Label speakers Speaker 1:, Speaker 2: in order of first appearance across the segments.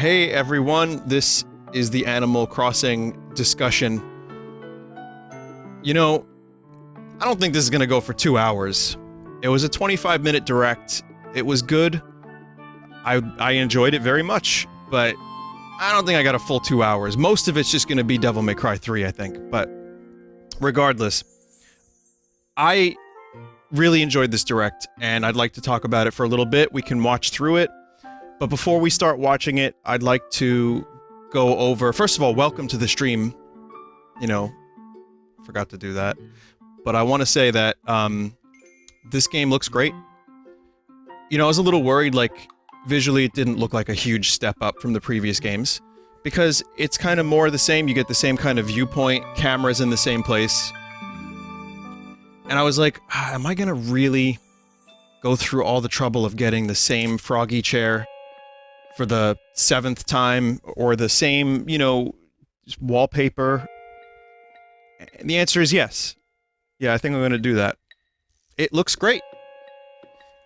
Speaker 1: Hey everyone, this is the Animal Crossing discussion. You know, I don't think this is gonna go for 2 hours. It was a 25-minute direct. It was good. I enjoyed it very much, but I don't think I got a full 2 hours. Most of it's just gonna be Devil May Cry 3, I think. But regardless, I really enjoyed this direct, and I'd like to talk about it for a little bit. We can watch through it. But before we start watching it, I'd like to go over... First of all, welcome to the stream. You know, forgot to do that. But I want to say that this game looks great. You know, I was a little worried, like, visually it didn't look like a huge step up from the previous games. Because it's kind of more the same, you get the same kind of viewpoint, cameras in the same place. And I was like, am I gonna really go through all the trouble of getting the same froggy chair for the 7th time, or the same, you know, wallpaper? And the answer is yes. Yeah, I think I'm gonna do that. It looks great.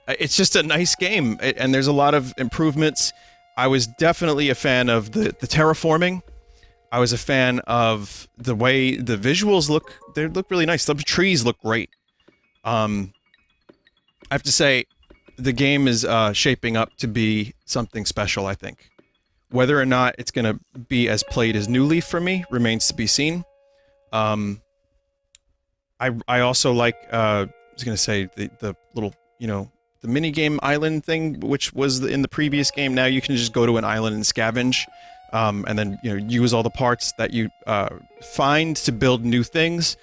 Speaker 1: It's just a nice game, and there's a lot of improvements. I was definitely a fan of the terraforming. I was a fan of the way the visuals look. They look really nice. The trees look great. I have to say, the game is shaping up to be something special, I think. Whether or not it's going to be as played as New Leaf for me remains to be seen. I also like, I was going to say, the little, you know, the minigame island thing, which was in the previous game. Now you can just go to an island and scavenge, and then, you know, use all the parts that you find to build new things.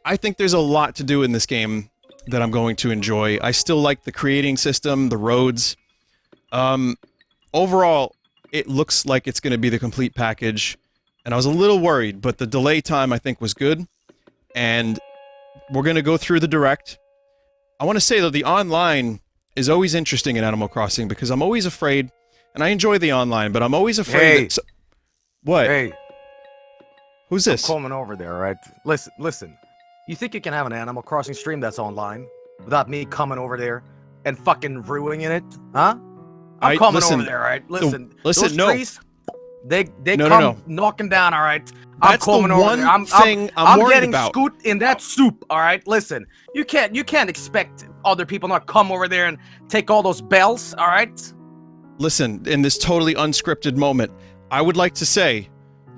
Speaker 1: I think there's a lot to do in this game that I'm going to enjoy. I still like the creating system, the roads. Overall, it looks like it's going to be the complete package, and I was a little worried, but the delay time I think was good, and we're going to go through the direct. I want to say, though, the online is always interesting in Animal Crossing, because I'm always afraid, and I enjoy the online, but I'm always afraid that... What?
Speaker 2: Hey.
Speaker 1: Who's this?
Speaker 2: I'm coming over there, right? Listen. You think you can have an Animal Crossing stream that's online without me coming over there and fucking ruining it? Huh? I'm coming over there, right? Listen, those trees, they come knocking down, all right? I'm coming over there. I'm getting scoot in that soup, all right? Listen, you can't expect other people not come over there and take all those bells, all right?
Speaker 1: Listen, in this totally unscripted moment, I would like to say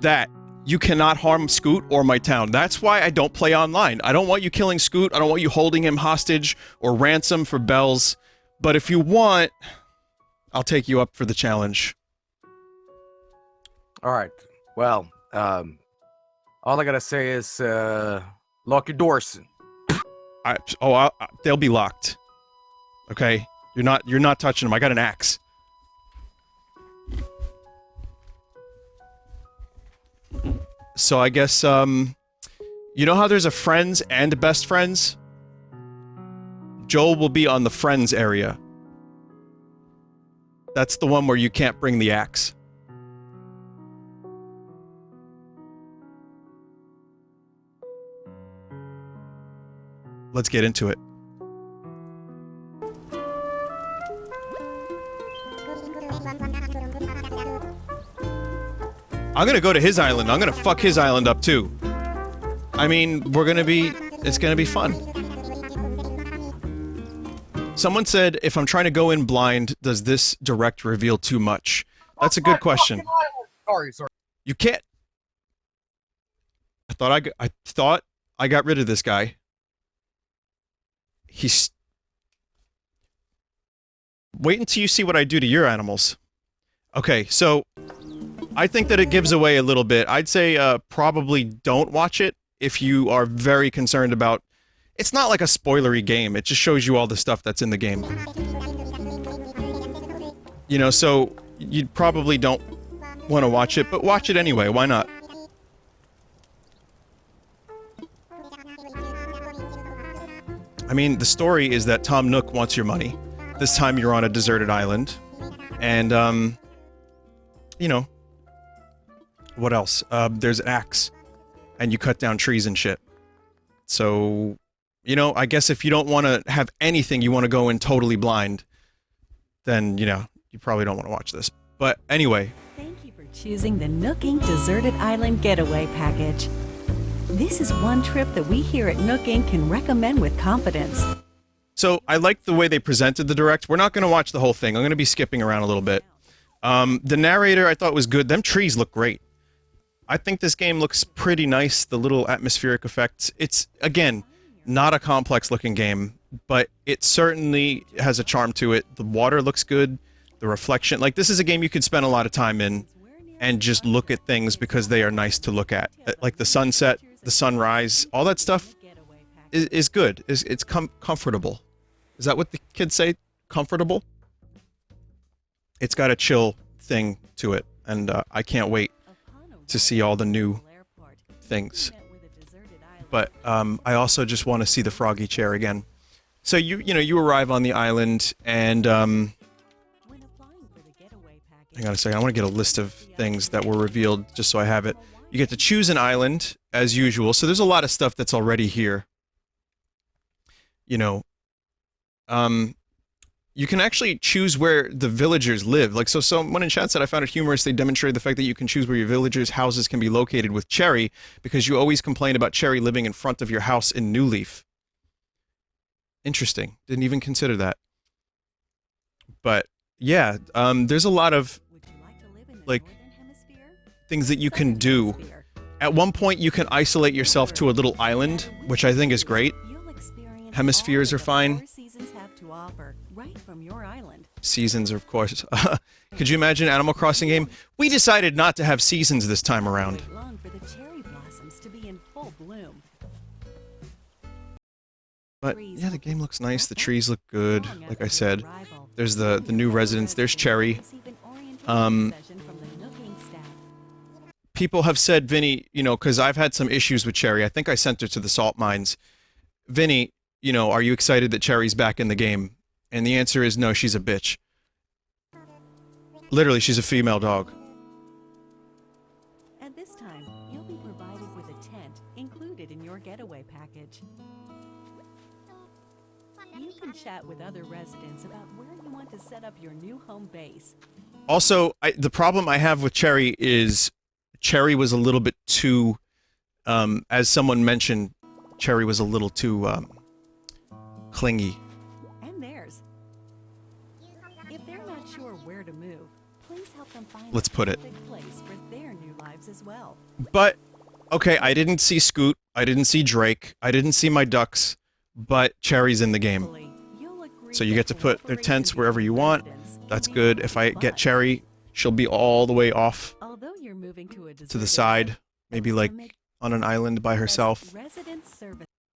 Speaker 1: that you cannot harm Scoot or my town. That's why I don't play online. I don't want you killing Scoot. I don't want you holding him hostage or ransom for bells. But if you want, I'll take you up for the challenge.
Speaker 2: All right. Well, all I gotta say is, lock your doors.
Speaker 1: They'll be locked. Okay? You're not touching them. I got an axe. So I guess, you know how there's a friends and best friends? Joel will be on the friends area. That's the one where you can't bring the axe. Let's get into it. I'm gonna go to his island. I'm gonna fuck his island up too. I mean, it's gonna be fun. Someone said, if I'm trying to go in blind, does this direct reveal too much? That's a good question.
Speaker 2: Sorry.
Speaker 1: You can't... I thought I got rid of this guy. Wait until you see what I do to your animals. Okay, so... I think that it gives away a little bit. I'd say, probably don't watch it if you are very concerned about... It's not like a spoilery game, it just shows you all the stuff that's in the game. You know, so you probably don't want to watch it, but watch it anyway, why not? I mean, the story is that Tom Nook wants your money. This time you're on a deserted island. And, you know... What else? There's an axe. And you cut down trees and shit. So, you know, I guess if you don't want to have anything, you want to go in totally blind, then, you know, you probably don't want to watch this. But anyway,
Speaker 3: Choosing the Nook Inc. Deserted Island Getaway Package. This is one trip that we here at Nook Inc. can recommend with confidence.
Speaker 1: So I like the way they presented the direct. We're not going to watch the whole thing. I'm going to be skipping around a little bit. The narrator I thought was good. Them trees look great. I think this game looks pretty nice. The little atmospheric effects. It's, again, not a complex looking game, but it certainly has a charm to it. The water looks good. The reflection. Like, this is a game you could spend a lot of time in and just look at things because they are nice to look at. Like the sunset, the sunrise, all that stuff is good. It's comfortable. Is that what the kids say? Comfortable? It's got a chill thing to it, and I can't wait to see all the new things. But I also just want to see the froggy chair again. So you arrive on the island, and hang on a second. I want to get a list of things that were revealed just so I have it. You get to choose an island as usual. So there's a lot of stuff that's already here. You know, you can actually choose where the villagers live. Like, so someone in chat said, I found it humorous. They demonstrated the fact that you can choose where your villagers' houses can be located with Cherry, because you always complain about Cherry living in front of your house in New Leaf. Interesting. Didn't even consider that. But yeah, there's a lot of like things that you can do. At one point, you can isolate yourself to a little island, which I think is great. Hemispheres are fine. Seasons are, of course. Could you imagine Animal Crossing game? We decided not to have seasons this time around. But yeah, the game looks nice. The trees look good. Like I said, there's the new residents. There's Cherry. People have said, Vinny, you know, because I've had some issues with Cherry. I think I sent her to the salt mines. Vinny, you know, are you excited that Cherry's back in the game? And the answer is no, she's a bitch. Literally, she's a female dog.
Speaker 3: At this time, you'll be provided with a tent included in your getaway package. You can chat with other residents about where you want to set up your new home base.
Speaker 1: Also, the problem I have with Cherry is Cherry was a little bit too, as someone mentioned, Cherry was a little too clingy.
Speaker 3: And theirs. If they're not sure where to move, please help them find
Speaker 1: Let's put it.
Speaker 3: a place for their new lives as well.
Speaker 1: But okay, I didn't see Scoot, I didn't see Drake, I didn't see my ducks, but Cherry's in the game. So you get to put their tents wherever you want. That's good. If I get Cherry, she'll be all the way off to the side, maybe like on an island by herself.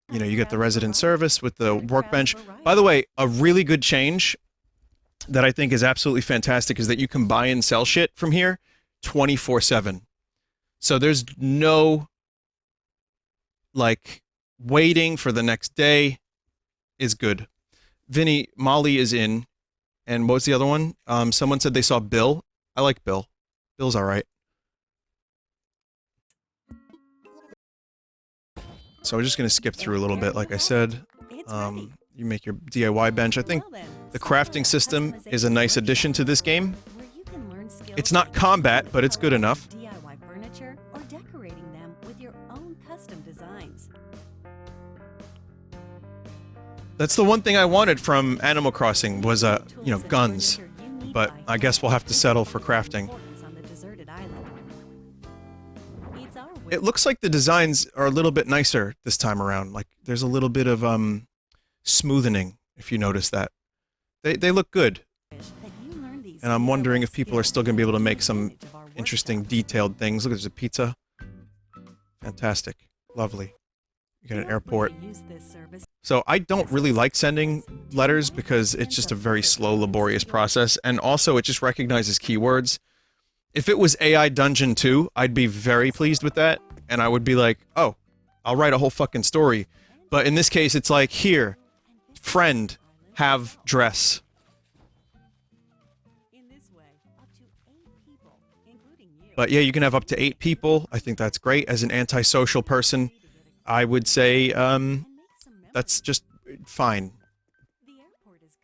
Speaker 1: You know, you get the resident service with the workbench. By the way, a really good change that I think is absolutely fantastic is that you can buy and sell shit from here 24/7. So there's no, like, waiting for the next day is good. Vinny, Molly is in. And what's the other one? Someone said they saw Bill. I like Bill. Bill's alright. So we're just going to skip through a little bit, like I said. You make your DIY bench. I think the crafting system is a nice addition to this game. It's not combat, but it's good enough.
Speaker 3: DIY furniture or decorating them with your own custom designs.
Speaker 1: That's the one thing I wanted from Animal Crossing was, you know, guns. But I guess we'll have to settle for crafting. It looks like the designs are a little bit nicer this time around. Like, there's a little bit of, smoothening, if you notice that. They look good. And I'm wondering if people are still going to be able to make some interesting, detailed things. Look, there's a pizza. Fantastic. Lovely. You got an airport. So I don't really like sending letters because it's just a very slow, laborious process. And also, it just recognizes keywords. If it was AI Dungeon 2, I'd be very pleased with that. And I would be like, oh, I'll write a whole fucking story. But in this case, it's like, here, friend, have dress. But yeah, you can have up to 8 people. I think that's great. As an antisocial person, I would say, that's just fine.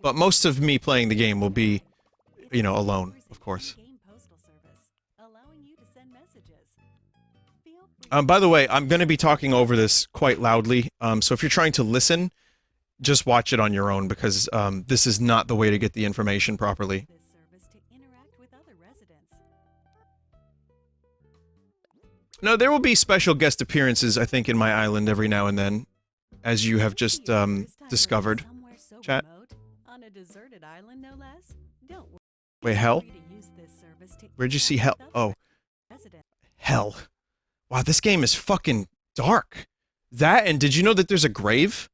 Speaker 1: But most of me playing the game will be, you know, alone, of course. By the way, I'm going to be talking over this quite loudly, so if you're trying to listen, just watch it on your own, because this is not the way to get the information properly.
Speaker 3: This service to interact with other residents.
Speaker 1: No, there will be special guest appearances, I think, in my island every now and then, as you have just discovered.
Speaker 3: Somewhere so
Speaker 1: Chat.
Speaker 3: remote, on a deserted island, no less. Don't worry.
Speaker 1: Wait, hell?
Speaker 3: Free to use this service to
Speaker 1: Where'd you see
Speaker 3: interact
Speaker 1: hell?
Speaker 3: with
Speaker 1: Oh,
Speaker 3: other residents.
Speaker 1: hell. Wow, this game is fucking dark. That, and did you know that there's a grave?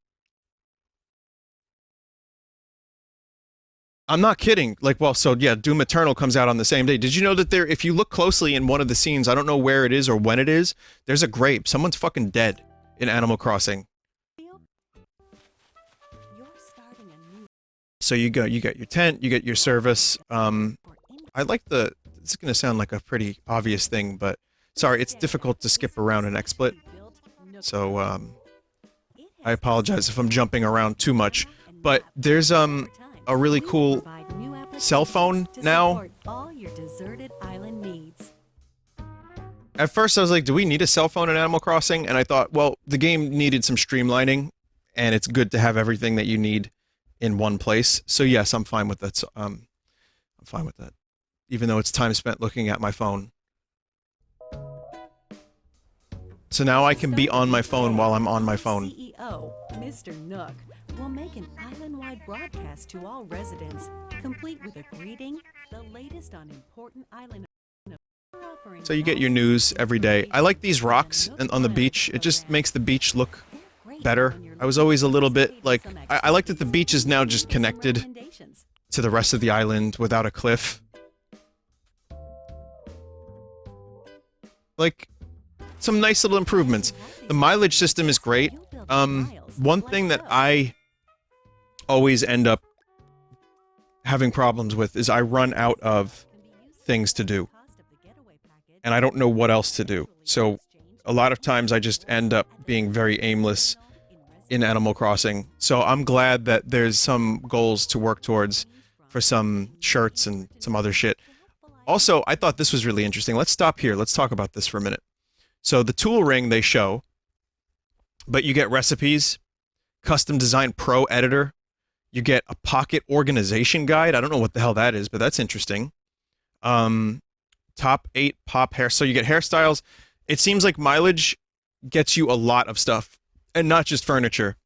Speaker 1: I'm not kidding. Like, well, so yeah, Doom Eternal comes out on the same day. Did you know that there, if you look closely in one of the scenes, I don't know where it is or when it is, there's a grave. Someone's fucking dead in Animal Crossing.
Speaker 3: You're starting a new
Speaker 1: So you get your tent, you get your service.
Speaker 3: or
Speaker 1: I like the, it's gonna sound like a pretty obvious thing, but sorry, it's difficult to skip around an XSplit. So, I apologize if I'm jumping around too much, but there's, a really cool cell phone now.
Speaker 3: All your deserted island needs.
Speaker 1: At first I was like, do we need a cell phone in Animal Crossing? And I thought, well, the game needed some streamlining, and it's good to have everything that you need in one place. So yes, I'm fine with that. So, I'm fine with that. Even though it's time spent looking at my phone. So now I can be on my phone while I'm on my phone.
Speaker 3: CEO, Mr. Nook, will make an island-wide broadcast to all residents, complete with a greeting, the latest on important island.
Speaker 1: So you get your news every day. I like these rocks on the beach. It just makes the beach look better. I was always a little bit like, I like that the beach is now just connected to the rest of the island without a cliff. Like, some nice little improvements. The mileage system is great. One thing that I always end up having problems with is I run out of things to do. And I don't know what else to do. So a lot of times I just end up being very aimless in Animal Crossing. So I'm glad that there's some goals to work towards for some shirts and some other shit. Also, I thought this was really interesting. Let's stop here. Let's talk about this for a minute. So the tool ring they show, but you get recipes, custom design pro editor, you get a pocket organization guide. I don't know what the hell that is, but that's interesting. Top 8 pop hair. So you get hairstyles. It seems like mileage gets you a lot of stuff, and not just furniture.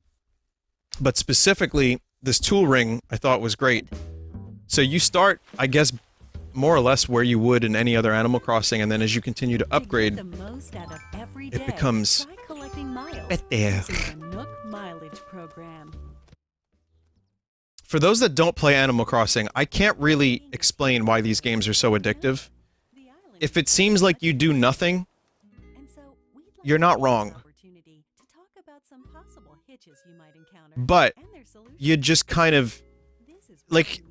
Speaker 1: But specifically, this tool ring I thought was great. So you start, I guess, more or less where you would in any other Animal Crossing, and then as you continue to upgrade, it becomes better. For those that don't play Animal Crossing, I can't really explain why these games are so addictive. If it seems like you do nothing, you're not wrong. But you just kind of, like,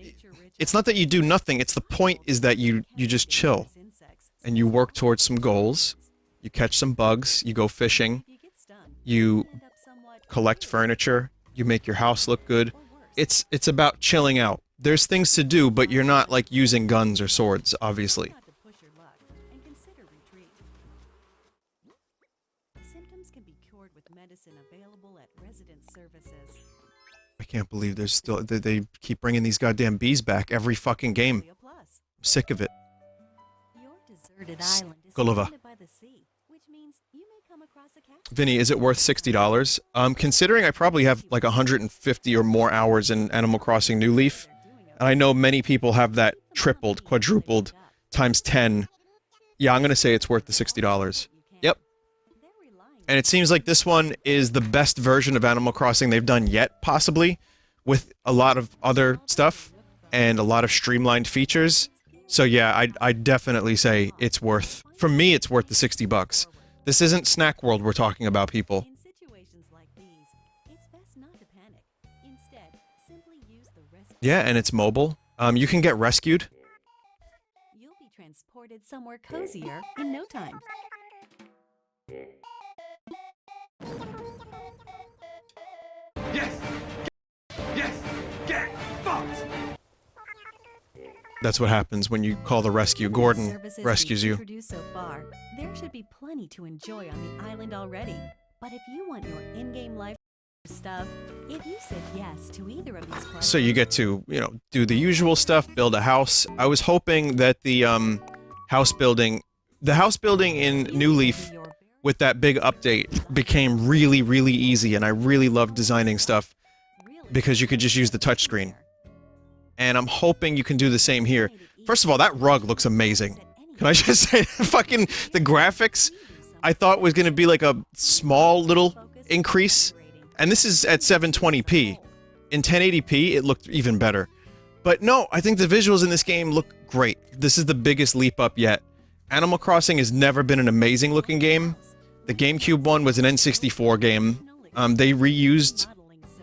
Speaker 1: it's not that you do nothing, it's the point is that you just chill. And you work towards some goals, you catch some bugs, you go fishing, you collect furniture, you make your house look good. It's about chilling out. There's things to do, but you're not, like, using guns or swords, obviously. I can't believe there's still, they keep bringing these goddamn bees back every fucking game. I'm sick of it. Gulliver. Vinny, is it worth $60? Considering I probably have like 150 or more hours in Animal Crossing New Leaf, and I know many people have that tripled, quadrupled, times 10. Yeah, I'm gonna say it's worth the $60. Yep. And it seems like this one is the best version of Animal Crossing they've done yet, possibly, with a lot of other stuff and a lot of streamlined features. So yeah, I'd definitely say it's worth, for me, it's worth the $60. This isn't Snack World we're talking about, people. Yeah, and it's mobile. You can get rescued.
Speaker 3: You'll be transported somewhere cozier in no time.
Speaker 4: Yes! Yes! Get fucked!
Speaker 1: That's what happens when you call the rescue. Gordon
Speaker 3: Services
Speaker 1: rescues
Speaker 3: we've
Speaker 1: you.
Speaker 3: introduced so far, there should be plenty to enjoy on the island already. But if you want your in-game life stuff, if you said yes to either of these questions,
Speaker 1: So you get to, do the usual stuff, build a house. I was hoping that the house building in New Leaf with that big update became really, really easy, and I really loved designing stuff because you could just use the touchscreen. And I'm hoping you can do the same here. First of all, that rug looks amazing. Can I just say, fucking the graphics I thought was gonna be like a small little increase, and this is at 720p. In 1080p, it looked even better. But no, I think the visuals in this game look great. This is the biggest leap up yet. Animal Crossing has never been an amazing looking game. The GameCube one was an N64 game. They reused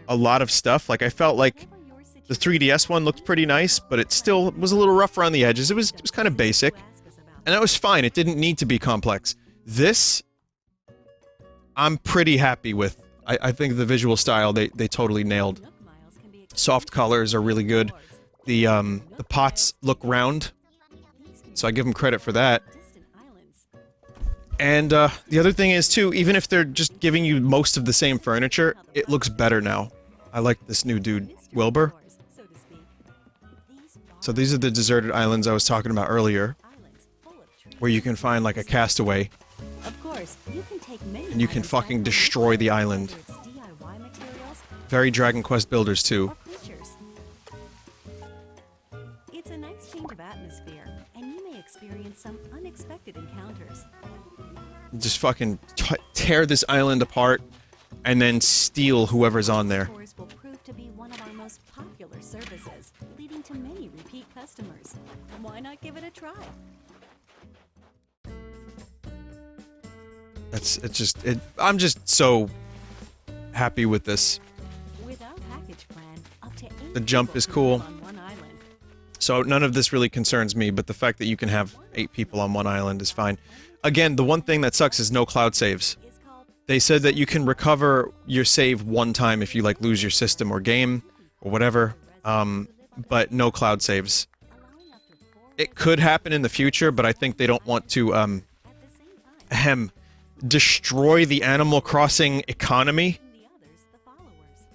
Speaker 1: a lot of stuff. Like, I felt like the 3DS one looked pretty nice, but it still was a little rough around the edges. It was kind of basic. And that was fine. It didn't need to be complex. This, I'm pretty happy with. I think the visual style, they totally nailed. Soft colors are really good. The pots look round, so I give them credit for that. And the other thing is, too, even if they're just giving you most of the same furniture, it looks better now. I like this new dude, Wilbur. So these are the deserted islands I was talking about earlier, where you can find, like, a castaway, and you can fucking destroy the island. Very Dragon Quest Builders, too.
Speaker 3: It's a nice change of atmosphere, and you may experience some unexpected encounters.
Speaker 1: Just fucking tear this island apart, and then steal whoever's on there.
Speaker 3: Will prove to be one of our most popular services, leading to many repeat customers. Why not give it a try?
Speaker 1: I'm just so happy with this.
Speaker 3: With our package plan, up to 8
Speaker 1: The jump
Speaker 3: people
Speaker 1: is
Speaker 3: can
Speaker 1: cool.
Speaker 3: live on one island.
Speaker 1: So none of this really concerns me, but the fact that you can have 8 people on one island is fine. Again, the one thing that sucks is no cloud saves.
Speaker 3: It's called
Speaker 1: They said that you can recover your save one time if you, like, lose your system or game or whatever, but no cloud saves.
Speaker 3: allowing up to 4
Speaker 1: It could happen in the future, but I think they don't want to,
Speaker 3: at the same time,
Speaker 1: destroy the Animal Crossing economy.
Speaker 3: the others the followers.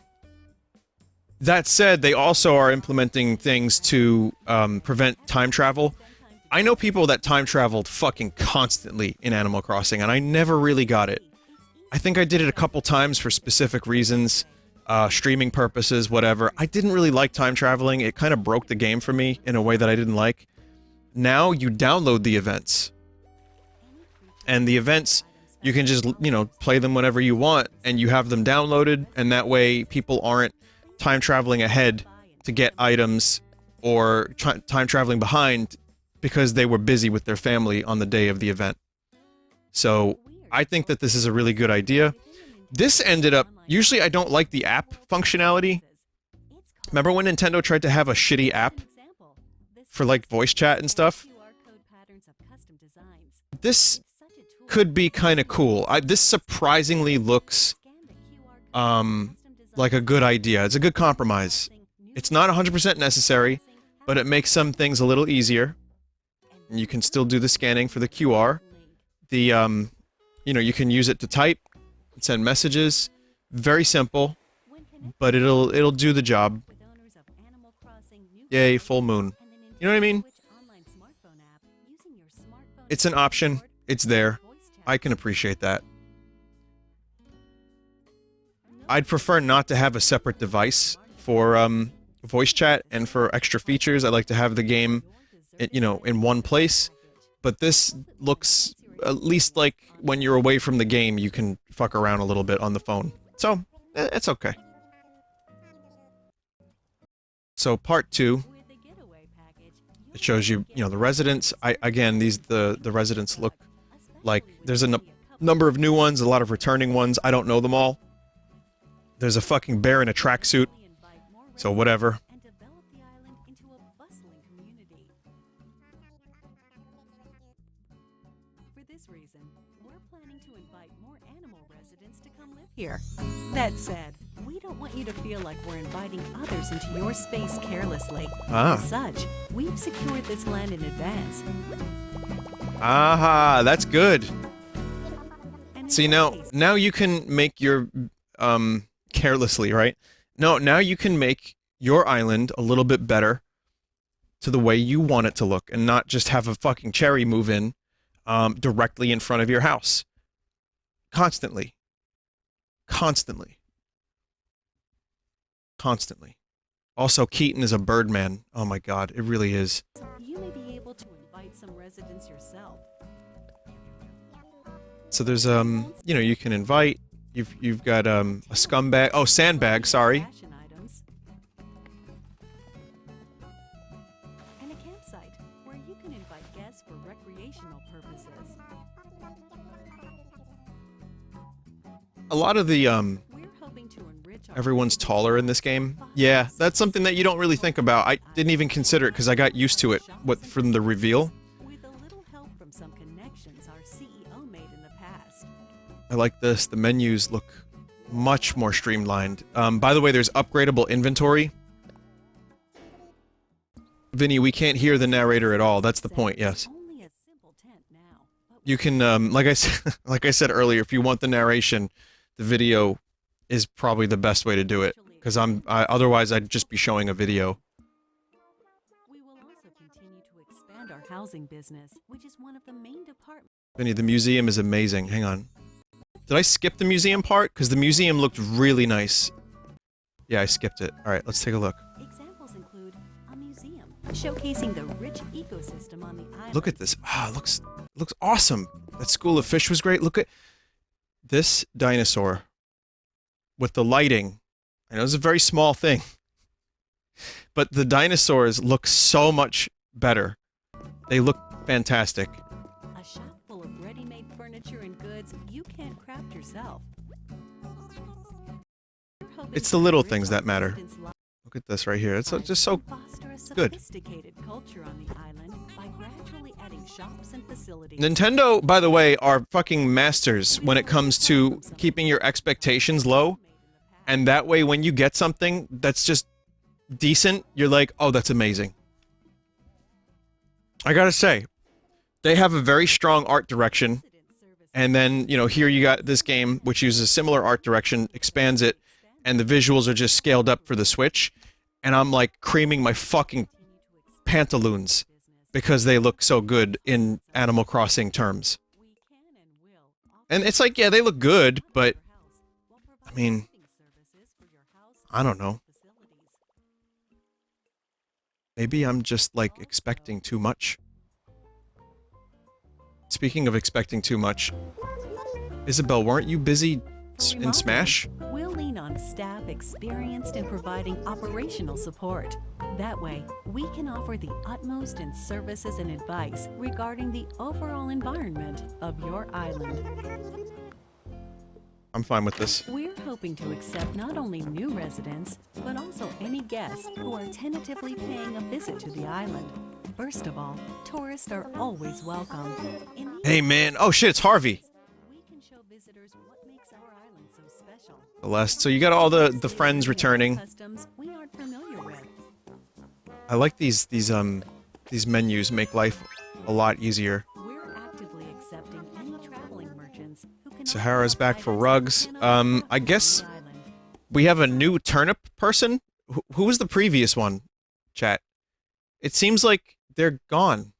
Speaker 1: That said, they also are implementing things to prevent time travel. I know people that time traveled fucking constantly in Animal Crossing, and I never really got it. I think I did it a couple times for specific reasons, streaming purposes, whatever. I didn't really like time traveling. It kind of broke the game for me in a way that I didn't like. Now you download the events. And the events, you can just, play them whenever you want, and you have them downloaded, and that way people aren't time traveling ahead to get items or time traveling behind because they were busy with their family on the day of the event. So I think that this is a really good idea. This ended up, usually I don't like the app functionality. Remember when Nintendo tried to have a shitty app for, like, voice chat and stuff? This could be kind of cool. This surprisingly looks like a good idea. It's a good compromise. It's not 100% necessary, but it makes some things a little easier. And you can still do the scanning for the QR. The you can use it to type, send messages. Very simple, but it'll do the job. Yay, full moon. You know what I mean? It's an option. It's there. I can appreciate that. I'd prefer not to have a separate device for voice chat and for extra features. I'd like to have the game, in one place. But this looks at least like when you're away from the game, you can fuck around a little bit on the phone. So, it's okay. So, part 2. It shows you, the residents. Again, the residents look like there's a number of new ones, a lot of returning ones. I don't know them all. There's a fucking bear in a tracksuit. So whatever.
Speaker 3: this reason, we're planning to invite more animal residents to come live here. That said, we don't want you to feel like we're inviting others into your space carelessly. As such, we've secured this land in advance.
Speaker 1: Aha, that's good. See, now you can make your, carelessly, right? No, now you can make your island a little bit better to the way you want it to look, and not just have a fucking cherry move in, directly in front of your house. Constantly. Constantly. Constantly. Also, Keaton is a birdman. Oh my god, it really is.
Speaker 3: You may be able to invite some residents yourself.
Speaker 1: So there's, you know, you can invite, you've got, a scumbag, oh, sandbag, sorry.
Speaker 3: Fashion items. And a campsite where you can invite guests for recreational purposes.
Speaker 1: A lot of the,
Speaker 3: We're hoping to enrich our
Speaker 1: everyone's taller in this game. Yeah, that's something that you don't really think about. I didn't even consider it because I got used to it from the reveal.
Speaker 3: With a little help from some connections our CEO made in the past.
Speaker 1: I like this. The menus look much more streamlined. By the way, there's upgradable inventory. Vinny, we can't hear the narrator at all. That's the point, yes.
Speaker 3: Only a simple tent now, but
Speaker 1: You can, like I said earlier, if you want the narration, the video is probably the best way to do it. Because otherwise I'd just be showing a video.
Speaker 3: we will also continue to expand our housing business, which is one of the main departments.
Speaker 1: Vinny, the museum is amazing. Hang on. Did I skip the museum part? Because the museum looked really nice. Yeah, I skipped it. Alright, let's take a look.
Speaker 3: Examples include a museum showcasing the rich ecosystem on the island.
Speaker 1: Look at this. Ah, it looks awesome. That school of fish was great. Look at this dinosaur with the lighting. I know it's a very small thing, but the dinosaurs look so much better. They look fantastic.
Speaker 3: A shop full of ready-made furniture and goods you can't craft yourself.
Speaker 1: It's the little things that matter. Look at this right here. It's just so
Speaker 3: Foster a
Speaker 1: good.
Speaker 3: sophisticated culture on the island by gradually adding shops and facilities.
Speaker 1: Nintendo, by the way, are fucking masters when it comes to keeping your expectations low. And that way, when you get something that's just decent, you're like, oh, that's amazing. I gotta say, they have a very strong art direction. And then, you know, here you got this game, which uses similar art direction, expands it, and the visuals are just scaled up for the Switch. And I'm like creaming my fucking pantaloons because they look so good in Animal Crossing terms. And it's like, yeah, they look good, but I mean, I don't know. Maybe I'm just like expecting too much. Speaking of expecting too much, Isabel, weren't you busy in Smash?
Speaker 3: We'll lean on staff experienced in providing operational support. That way, we can offer the utmost in services and advice regarding the overall environment of your island.
Speaker 1: I'm fine with this.
Speaker 3: We're hoping to accept not only new residents, but also any guests who are tentatively paying a visit to the island. First of all, tourists are always welcome. In these
Speaker 1: Hey man, oh shit, it's Harvey.
Speaker 3: we can show visitors what makes our island so special.
Speaker 1: The last, so you got all the friends returning.
Speaker 3: Customs we aren't familiar with.
Speaker 1: I like these menus make life a lot easier.
Speaker 3: We're actively accepting any traveling merchants who can
Speaker 1: Sahara's
Speaker 3: offer
Speaker 1: back for
Speaker 3: items
Speaker 1: rugs.
Speaker 3: and
Speaker 1: I guess
Speaker 3: the island.
Speaker 1: we have a new turnip person. Who was the previous one? Chat. It seems like they're gone.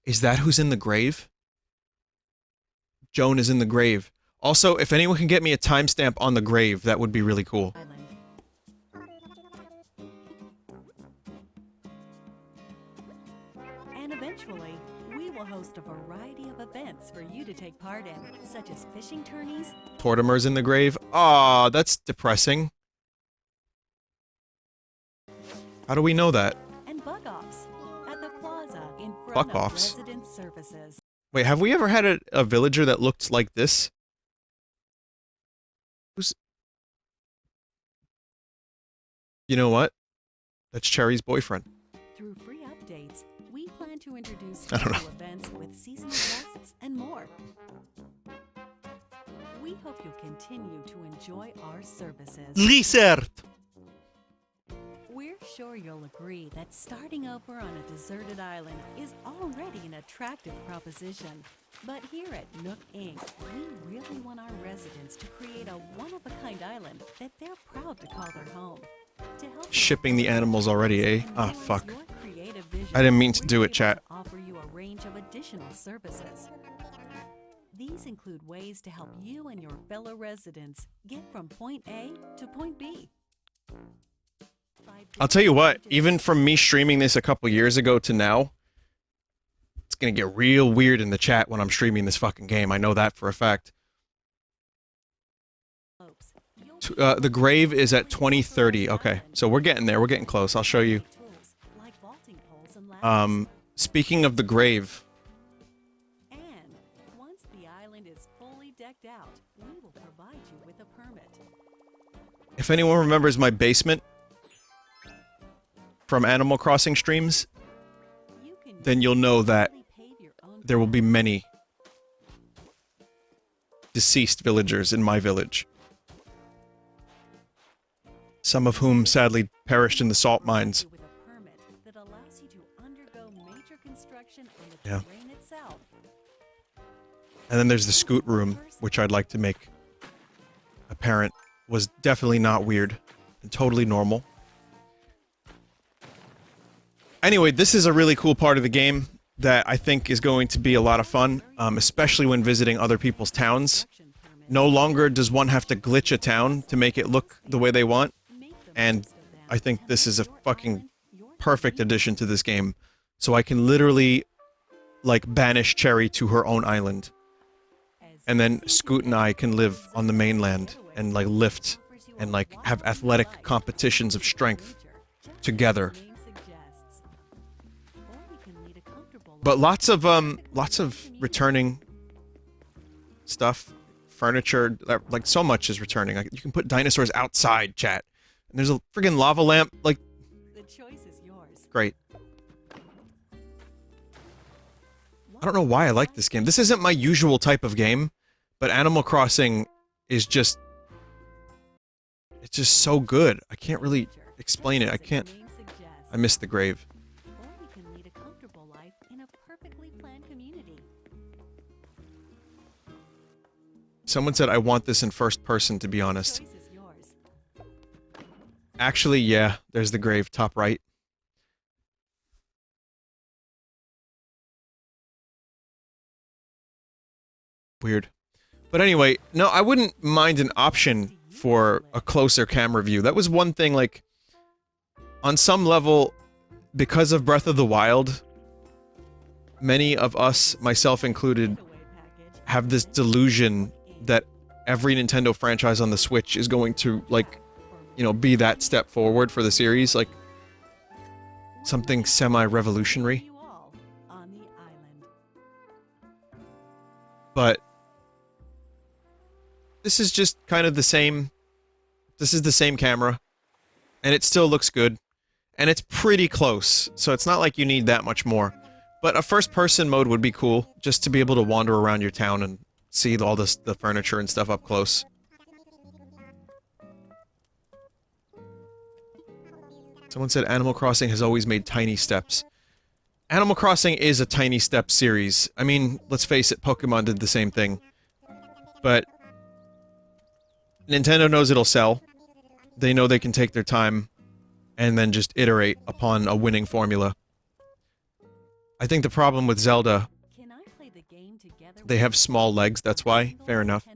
Speaker 1: Is that who's in the grave? Joan is in the grave. Also, if anyone can get me a timestamp on the grave, that would be really cool.
Speaker 3: Island. And eventually, we will host a variety of events for you to take part in, such as fishing tourneys,
Speaker 1: Tortimer's in the grave. Aw, that's depressing. How do we know that?
Speaker 3: and bug-offs at the plaza in front
Speaker 1: Buck-offs?
Speaker 3: of resident services.
Speaker 1: Wait, have we ever had a villager that looked like this? Who's... You know what? That's Cherry's boyfriend.
Speaker 3: Through free updates, we plan to introduce
Speaker 1: I don't know.
Speaker 3: special events with seasonal guests, and more. We hope you'll continue to enjoy our services.
Speaker 1: Lizard!
Speaker 3: We're sure you'll agree that starting over on a deserted island is already an attractive proposition. But here at Nook Inc., we really want our residents to create a one-of-a-kind island that they're proud to call their home. To help
Speaker 1: Shipping the animals already, eh? Ah, fuck. I didn't mean to do it, chat.
Speaker 3: Offer you a range of additional services. These include ways to help you and your fellow residents get from point A to point B.
Speaker 1: I'll tell you what, even from me streaming this a couple years ago to now, it's gonna get real weird in the chat when I'm streaming this fucking game. I know that for a fact. The grave is at 2030. Okay, so we're getting there. We're getting close. I'll show you. Speaking of the grave.
Speaker 3: And once the island is fully decked out, we will provide you with a permit.
Speaker 1: If anyone remembers my basement from Animal Crossing streams, then you'll know that there will be many deceased villagers in my village. Some of whom sadly perished in the salt mines. Yeah. And then there's the scoot room, which I'd like to make apparent was definitely not weird and totally normal. Anyway, this is a really cool part of the game that I think is going to be a lot of fun, especially when visiting other people's towns. No longer does one have to glitch a town to make it look the way they want, and I think this is a fucking perfect addition to this game. So I can literally, like, banish Cherry to her own island. And then Scoot and I can live on the mainland and, like, lift and, like, have athletic competitions of strength together. But lots of returning stuff, furniture, like so much is returning. Like, you can put dinosaurs outside, chat. And there's a friggin' lava lamp, like,
Speaker 3: the choice is yours.
Speaker 1: Great. I don't know why I like this game. This isn't my usual type of game, but Animal Crossing is just, it's just so good. I can't really explain it. I miss the grave. Someone said I want this in first person, to be honest. Actually, yeah, there's the grave, top right. Weird. But anyway, no, I wouldn't mind an option for a closer camera view. That was one thing, like, on some level, because of Breath of the Wild, many of us, myself included, have this delusion that every Nintendo franchise on the Switch is going to, like, you know, be that step forward for the series, like, something semi-revolutionary. But this is just kind of the same. This is the same camera, and it still looks good, and it's pretty close, so it's not like you need that much more. But a first-person mode would be cool, just to be able to wander around your town and see all the furniture and stuff up close. Someone said Animal Crossing has always made tiny steps. Animal Crossing is a tiny step series. I mean, let's face it, Pokemon did the same thing. But Nintendo knows it'll sell. They know they can take their time and then just iterate upon a winning formula. I think the problem with Zelda, they have small legs, that's why. Fair enough.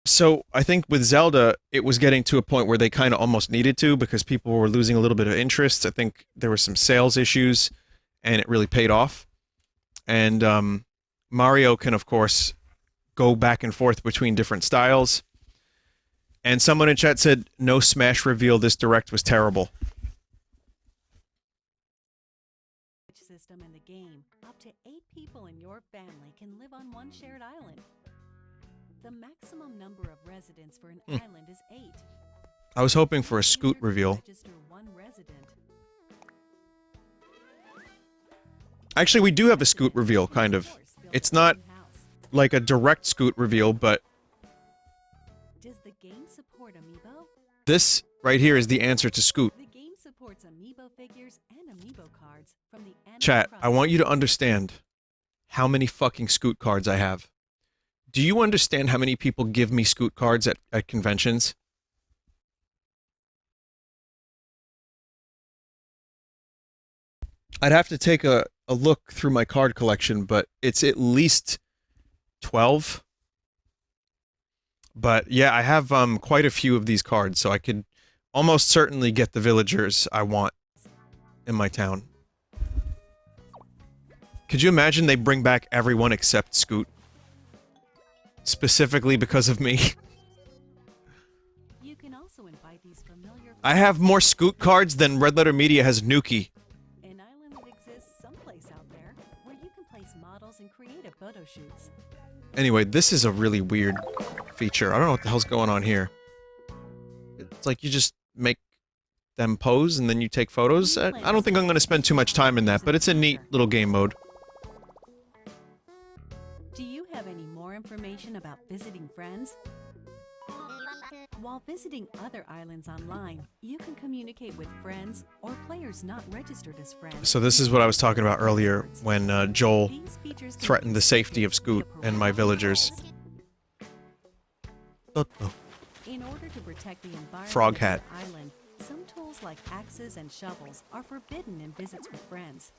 Speaker 1: So, I think with Zelda, it was getting to a point where they kind of almost needed to, because people were losing a little bit of interest. I think there were some sales issues, and it really paid off. And Mario can, of course, go back and forth between different styles. And someone in chat said, no Smash reveal this Direct was terrible.
Speaker 3: System in the game, up to 8 people in your family can live on one shared island. The maximum number of residents for an island is 8.
Speaker 1: I was hoping for a Scoot reveal. Actually, we do have a Scoot reveal, kind of. It's not like a direct Scoot reveal, but...
Speaker 3: Does the game support amiibo?
Speaker 1: This right here is the answer to Scoot.
Speaker 3: The game supports amiibo figures and amiibo cards from the Animal
Speaker 1: Chat, I
Speaker 3: Crossing
Speaker 1: want you to understand how many fucking Scoot cards I have. Do you understand how many people give me Scoot cards at conventions? I'd have to take a look through my card collection, but it's at least 12. But yeah, I have quite a few of these cards, so I could almost certainly get the villagers I want in my town. Could you imagine they bring back everyone except Scoot? Specifically because of me.
Speaker 3: You can also invite these familiar
Speaker 1: I have more Scoot cards than Red Letter Media has Nuki.
Speaker 3: an island that exists someplace out there where you can place models and creative photo shoots.
Speaker 1: Anyway, this is a really weird feature. I don't know what the hell's going on here. It's like you just make them pose and then you take photos. I don't think I'm going to spend too much time in that, but it's a neat little game mode.
Speaker 3: Do you have any more information about visiting friends? While visiting other islands online, you can communicate with friends or players not registered as friends.
Speaker 1: So this is what I was talking about earlier when Joel
Speaker 3: These features can
Speaker 1: threatened
Speaker 3: be
Speaker 1: the safety of Scoot
Speaker 3: via
Speaker 1: and my
Speaker 3: parental
Speaker 1: villagers.
Speaker 3: controls. In order to protect the environment
Speaker 1: Frog
Speaker 3: of
Speaker 1: hat.
Speaker 3: the island, some tools like axes and shovels are forbidden in visits with friends.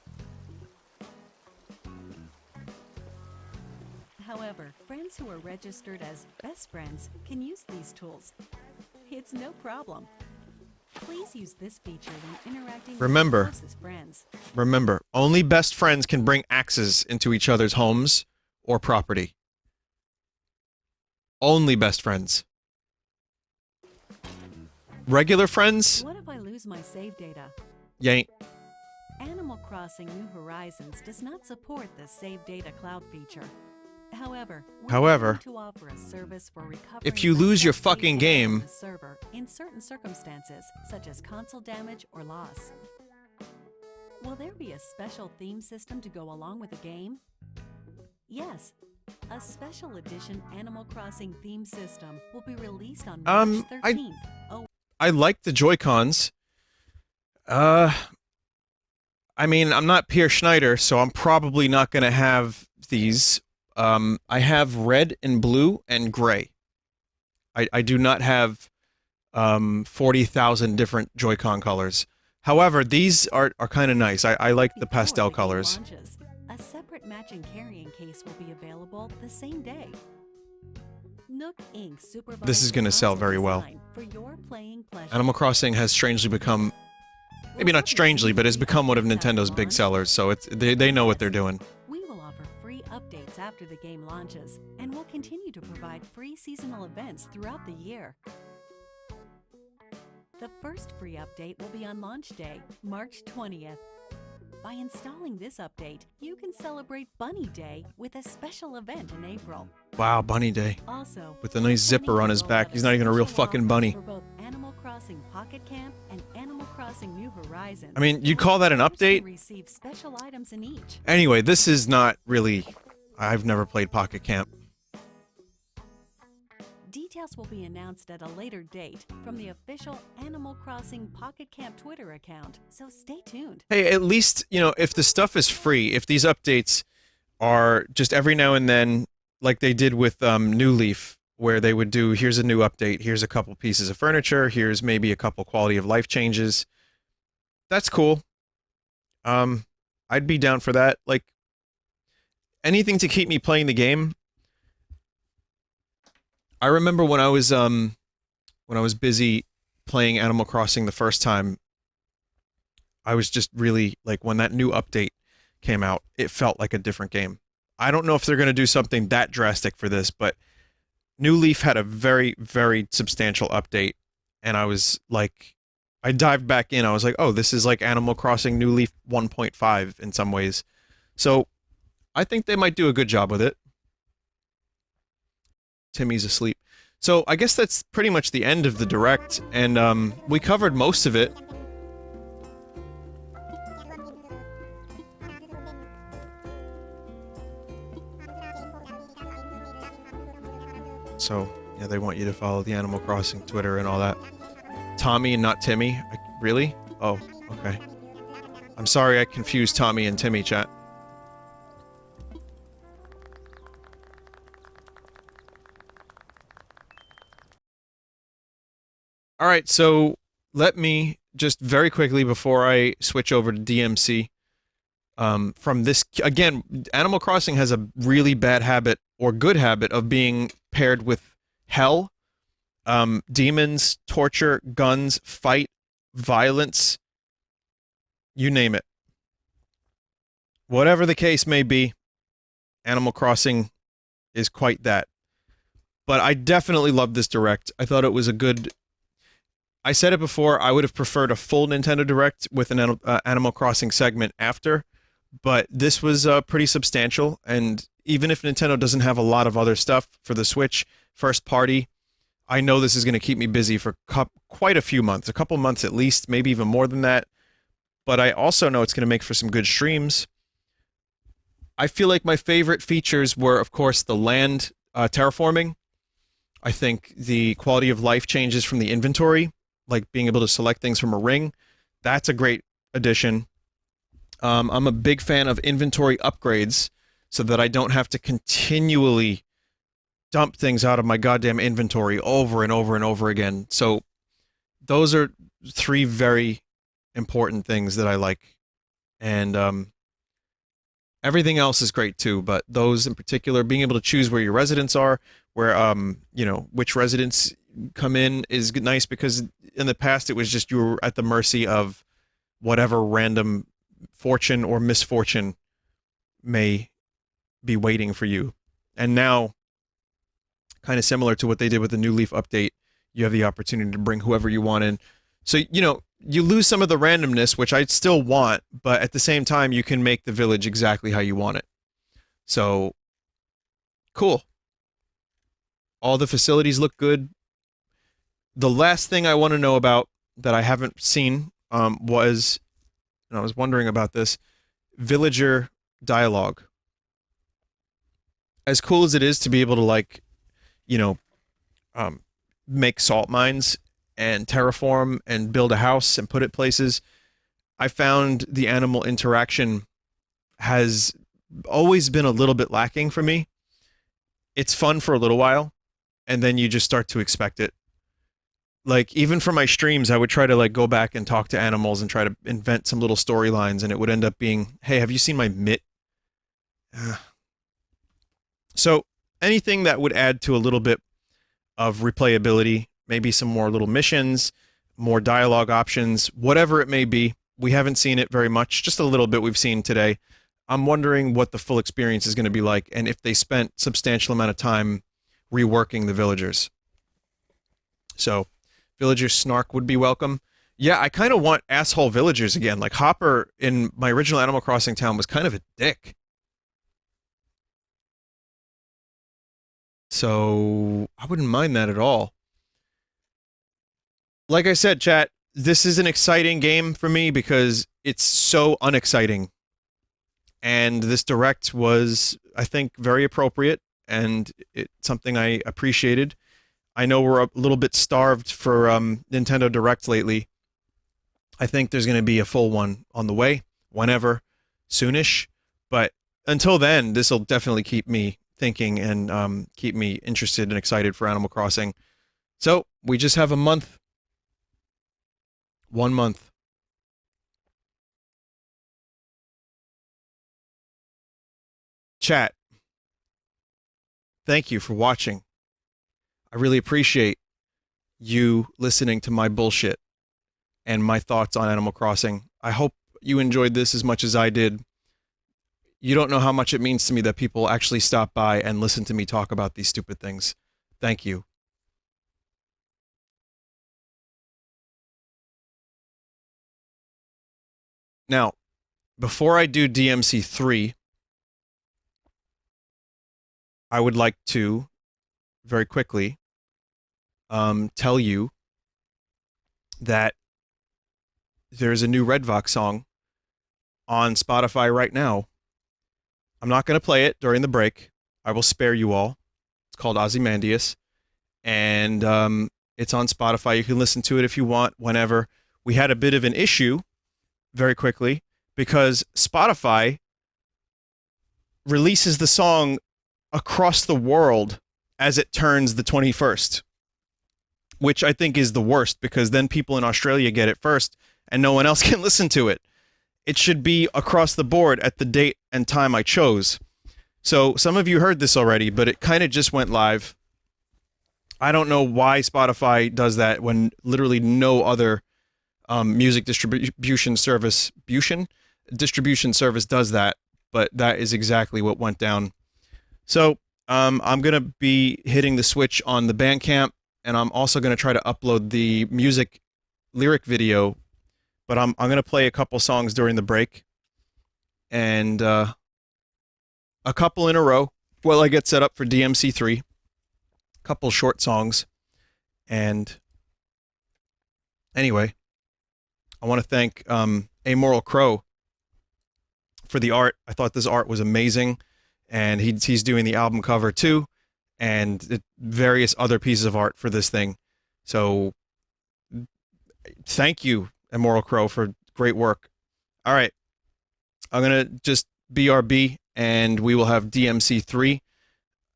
Speaker 3: However, friends who are registered as best friends can use these tools. It's no problem. Please use this feature when interacting
Speaker 1: Remember.
Speaker 3: with your closest friends.
Speaker 1: Remember, only best friends can bring axes into each other's homes or property. Only best friends. Regular friends?
Speaker 3: What if I lose my save data?
Speaker 1: You ain't.
Speaker 3: Animal Crossing New Horizons does not support the Save Data Cloud feature. However, we're going to offer a service for recovering
Speaker 1: if you lose your fucking
Speaker 3: saved data
Speaker 1: game-
Speaker 3: from the server in certain circumstances, such as console damage or loss. Will there be a special theme system to go along with the game? Yes. A special edition Animal Crossing theme system will be released on March 13th.
Speaker 1: I like the Joy-Cons. I mean, I'm not Pierre Schneider, so I'm probably not going to have these. I have red and blue and gray. I do not have 40,000 different Joy-Con colors. However, these are kind of nice. I like the
Speaker 3: Before
Speaker 1: pastel
Speaker 3: game
Speaker 1: colors.
Speaker 3: launches, a separate matching carrying case will be available the same day. Nook Inc. supervises
Speaker 1: This is gonna sell very well.
Speaker 3: design for your playing pleasure.
Speaker 1: Animal Crossing has strangely become, maybe not strangely, but has become one of Nintendo's big sellers, so they know what they're doing.
Speaker 3: We will offer free updates after the game launches, and will continue to provide free seasonal events throughout the year. The first free update will be on launch day, March 20th. By installing this update, you can celebrate Bunny Day with a special event in April.
Speaker 1: Wow, Bunny Day.
Speaker 3: Also,
Speaker 1: With a nice zipper on his back. He's not even a real fucking bunny.
Speaker 3: For both Animal Crossing Pocket Camp and Animal Crossing New Horizons.
Speaker 1: I mean, you'd call that an
Speaker 3: Players
Speaker 1: update?
Speaker 3: can receive special items in each.
Speaker 1: Anyway, this is not really... I've never played Pocket Camp.
Speaker 3: Details will be announced at a later date from the official Animal Crossing Pocket Camp Twitter account, so stay tuned.
Speaker 1: Hey, at least, you know, if the stuff is free, if these updates are just every now and then, like they did with New Leaf, where they would do, here's a new update, here's a couple pieces of furniture, here's maybe a couple quality of life changes. That's cool. I'd be down for that. Like, anything to keep me playing the game. I remember when I was busy playing Animal Crossing the first time, I was just really, like, when that new update came out, it felt like a different game. I don't know if they're going to do something that drastic for this, but New Leaf had a very, very substantial update, and I was like, I dived back in, I was like, oh, this is like Animal Crossing New Leaf 1.5 in some ways. So, I think they might do a good job with it. Timmy's asleep. So I guess that's pretty much the end of the Direct, and we covered most of it. So, yeah, they want you to follow the Animal Crossing Twitter and all that. Tommy and not Timmy? Really? Oh, okay. I'm sorry I confused Tommy and Timmy, chat. Alright, so let me just very quickly before I switch over to DMC, from this, again, Animal Crossing has a really bad habit, or good habit, of being paired with hell, demons, torture, guns, fight, violence, you name it. Whatever the case may be, Animal Crossing is quite that. But I definitely loved this Direct. I thought it was a good... I said it before, I would have preferred a full Nintendo Direct with an Animal Crossing segment after, but this was pretty substantial, and even if Nintendo doesn't have a lot of other stuff for the Switch, first party, I know this is going to keep me busy for quite a few months, a couple months at least, maybe even more than that, but I also know it's going to make for some good streams. I feel like my favorite features were, of course, the land terraforming. I think the quality of life changes from the inventory, like being able to select things from a ring. That's a great addition. I'm a big fan of inventory upgrades so that I don't have to continually dump things out of my goddamn inventory over and over and over again. So those are 3 very important things that I like. And everything else is great too, but those in particular, being able to choose where your residents are, where, you know, which residents come in is nice, because in the past it was just you were at the mercy of whatever random fortune or misfortune may be waiting for you. And now, kind of similar to what they did with the New Leaf update, you have the opportunity to bring whoever you want in. So, you know, you lose some of the randomness, which I still want, but at the same time, you can make the village exactly how you want it. So, cool. All the facilities look good. The last thing I want to know about that I haven't seen was, and I was wondering about this, villager dialogue. As cool as it is to be able to, like, you know, make salt mines and terraform and build a house and put it places, I found the animal interaction has always been a little bit lacking for me. It's fun for a little while, and then you just start to expect it. Like, even for my streams, I would try to, like, go back and talk to animals and try to invent some little storylines, and it would end up being, hey, have you seen my mitt? So, anything that would add to a little bit of replayability, maybe some more little missions, more dialogue options, whatever it may be. We haven't seen it very much, just a little bit we've seen today. I'm wondering what the full experience is going to be like, and if they spent substantial amount of time reworking the villagers. So, villager snark would be welcome. Yeah, I kind of want asshole villagers again. Like, Hopper in my original Animal Crossing town was kind of a dick. So, I wouldn't mind that at all. Like I said, chat, this is an exciting game for me because it's so unexciting. And this Direct was, I think, very appropriate, and it's something I appreciated. I know we're a little bit starved for Nintendo Direct lately. I think there's going to be a full one on the way, whenever, soonish. But until then, this will definitely keep me thinking and keep me interested and excited for Animal Crossing. So, we just have a month. 1 month. Chat, thank you for watching. I really appreciate you listening to my bullshit and my thoughts on Animal Crossing. I hope you enjoyed this as much as I did. You don't know how much it means to me that people actually stop by and listen to me talk about these stupid things. Thank you. Now, before I do DMC 3, I would like to, very quickly, tell you that there's a new Red Vox song on Spotify right now. I'm not going to play it during the break. I will spare you all. It's called Ozymandias. and it's on Spotify. You can listen to it if you want, whenever. We had a bit of an issue, very quickly, because Spotify releases the song across the world as it turns the 21st, which I think is the worst, because then people in Australia get it first and no one else can listen to it. It should be across the board at the date and time I chose. So some of you heard this already, but it kind of just went live. I don't know why Spotify does that when literally no other music distribution service does that, but that is exactly what went down. So I'm going to be hitting the switch on the Bandcamp, and I'm also going to try to upload the music lyric video, but I'm going to play a couple songs during the break, and a couple in a row while I get set up for DMC3, a couple short songs. And anyway, I want to thank Amoral Crow for the art. I thought this art was amazing, and he's doing the album cover too, and various other pieces of art for this thing. So thank you, Amoral Crow, for great work. All right, I'm gonna just BRB, and we will have DMC3,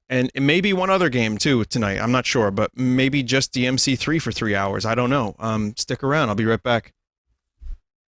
Speaker 1: and maybe one other game too tonight. I'm not sure, but maybe just DMC3 for 3 hours. I don't know. Stick around. I'll be right back.